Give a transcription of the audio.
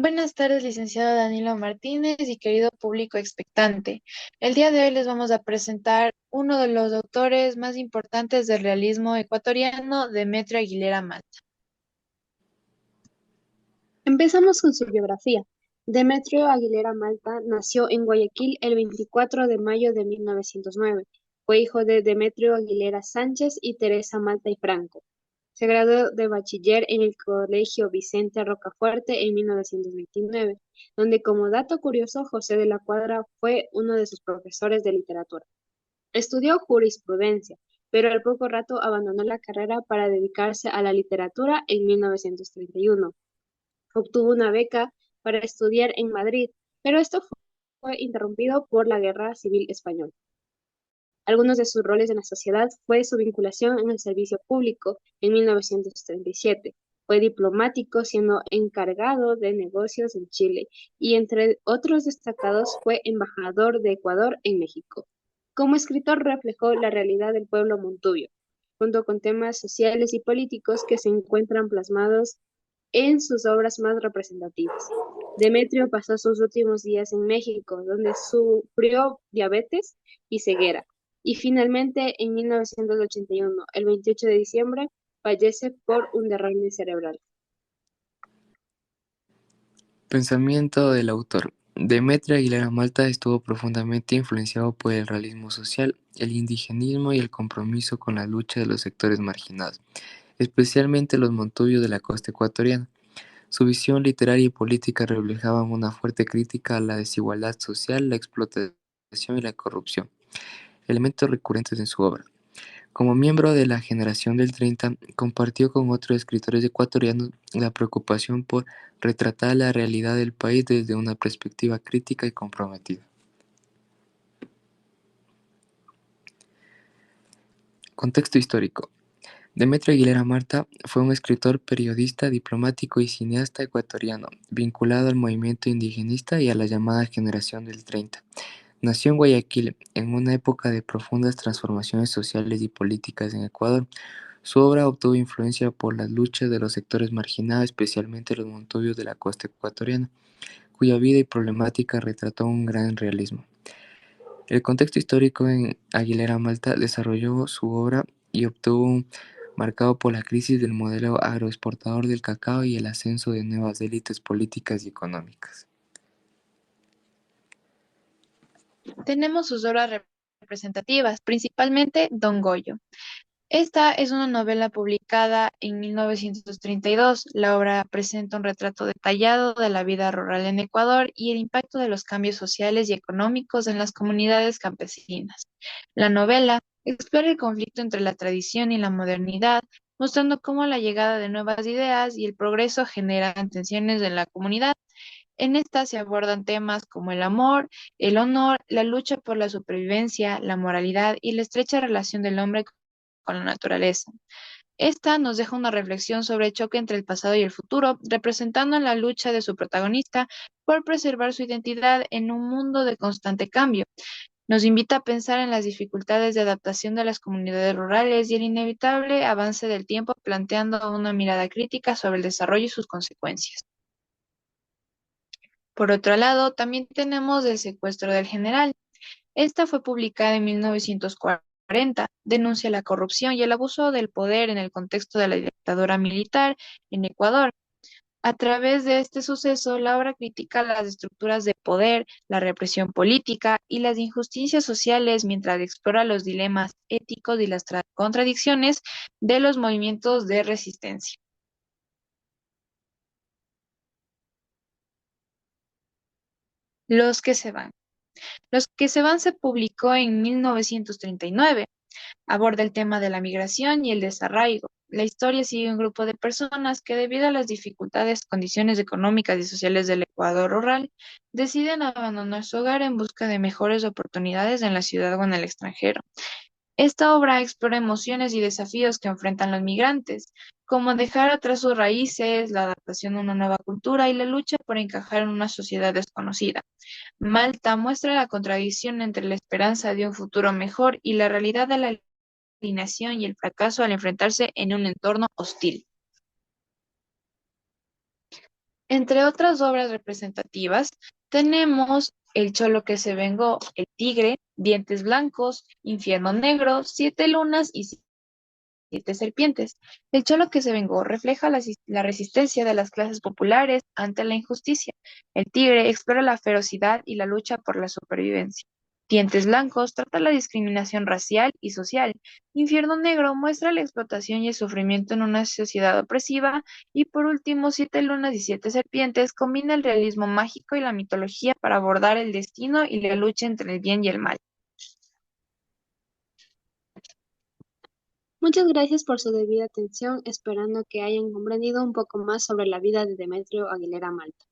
Buenas tardes, licenciado Danilo Martínez y querido público expectante. El día de hoy les vamos a presentar uno de los autores más importantes del realismo ecuatoriano, Demetrio Aguilera Mata. Empezamos con su biografía. Demetrio Aguilera Malta nació en Guayaquil el 24 de mayo de 1909. Fue hijo de Demetrio Aguilera Sánchez y Teresa Malta y Franco. Se graduó de bachiller en el Colegio Vicente Rocafuerte en 1929, donde como dato curioso José de la Cuadra fue uno de sus profesores de literatura. Estudió jurisprudencia, pero al poco rato abandonó la carrera para dedicarse a la literatura en 1931. Obtuvo una beca para estudiar en Madrid, pero esto fue interrumpido por la Guerra Civil Española. Algunos de sus roles en la sociedad fue su vinculación en el servicio público en 1937. Fue diplomático siendo encargado de negocios en Chile y entre otros destacados fue embajador de Ecuador en México. Como escritor reflejó la realidad del pueblo montubio, junto con temas sociales y políticos que se encuentran plasmados en sus obras más representativas. Demetrio pasó sus últimos días en México, donde sufrió diabetes y ceguera, y finalmente en 1981, el 28 de diciembre, fallece por un derrame cerebral. Pensamiento del autor. Demetrio Aguilera Malta estuvo profundamente influenciado por el realismo social, el indigenismo y el compromiso con la lucha de los sectores marginados, especialmente los montubios de la costa ecuatoriana. Su visión literaria y política reflejaban una fuerte crítica a la desigualdad social, la explotación y la corrupción, elementos recurrentes en su obra. Como miembro de la generación del 30, compartió con otros escritores ecuatorianos la preocupación por retratar la realidad del país desde una perspectiva crítica y comprometida. Contexto histórico. Demetrio Aguilera Marta fue un escritor, periodista, diplomático y cineasta ecuatoriano, vinculado al movimiento indigenista y a la llamada generación del 30. Nació en Guayaquil, en una época de profundas transformaciones sociales y políticas en Ecuador. Su obra obtuvo influencia por las luchas de los sectores marginados, especialmente los montubios de la costa ecuatoriana, cuya vida y problemática retrató un gran realismo. El contexto histórico en Aguilera Malta desarrolló su obra y obtuvo marcado por la crisis del modelo agroexportador del cacao y el ascenso de nuevas élites políticas y económicas. Tenemos sus obras representativas, principalmente Don Goyo. Esta es una novela publicada en 1932. La obra presenta un retrato detallado de la vida rural en Ecuador y el impacto de los cambios sociales y económicos en las comunidades campesinas. La novela explora el conflicto entre la tradición y la modernidad, mostrando cómo la llegada de nuevas ideas y el progreso generan tensiones en la comunidad. En esta se abordan temas como el amor, el honor, la lucha por la supervivencia, la moralidad y la estrecha relación del hombre con la naturaleza. Esta nos deja una reflexión sobre el choque entre el pasado y el futuro, representando la lucha de su protagonista por preservar su identidad en un mundo de constante cambio. Nos invita a pensar en las dificultades de adaptación de las comunidades rurales y el inevitable avance del tiempo, planteando una mirada crítica sobre el desarrollo y sus consecuencias. Por otro lado, también tenemos El secuestro del general. Esta fue publicada en 1940, denuncia la corrupción y el abuso del poder en el contexto de la dictadura militar en Ecuador. A través de este suceso, la obra critica las estructuras de poder, la represión política y las injusticias sociales mientras explora los dilemas éticos y las contradicciones de los movimientos de resistencia. Los que se van. Los que se van se publicó en 1939. Aborda el tema de la migración y el desarraigo. La historia sigue un grupo de personas que, debido a las dificultades, condiciones económicas y sociales del Ecuador rural, deciden abandonar su hogar en busca de mejores oportunidades en la ciudad o en el extranjero. Esta obra explora emociones y desafíos que enfrentan los migrantes, como dejar atrás sus raíces, la adaptación a una nueva cultura y la lucha por encajar en una sociedad desconocida. Malta muestra la contradicción entre la esperanza de un futuro mejor y la realidad de la alienación y el fracaso al enfrentarse en un entorno hostil. Entre otras obras representativas, tenemos El Cholo que se vengó, El Tigre, Dientes Blancos, Infierno Negro, Siete Lunas y Siete Serpientes. El Cholo que se vengó refleja la resistencia de las clases populares ante la injusticia. El Tigre explora la ferocidad y la lucha por la supervivencia. Dientes Blancos trata la discriminación racial y social. Infierno Negro muestra la explotación y el sufrimiento en una sociedad opresiva. Y por último, Siete Lunas y Siete Serpientes combina el realismo mágico y la mitología para abordar el destino y la lucha entre el bien y el mal. Muchas gracias por su debida atención, esperando que hayan comprendido un poco más sobre la vida de Demetrio Aguilera Malta.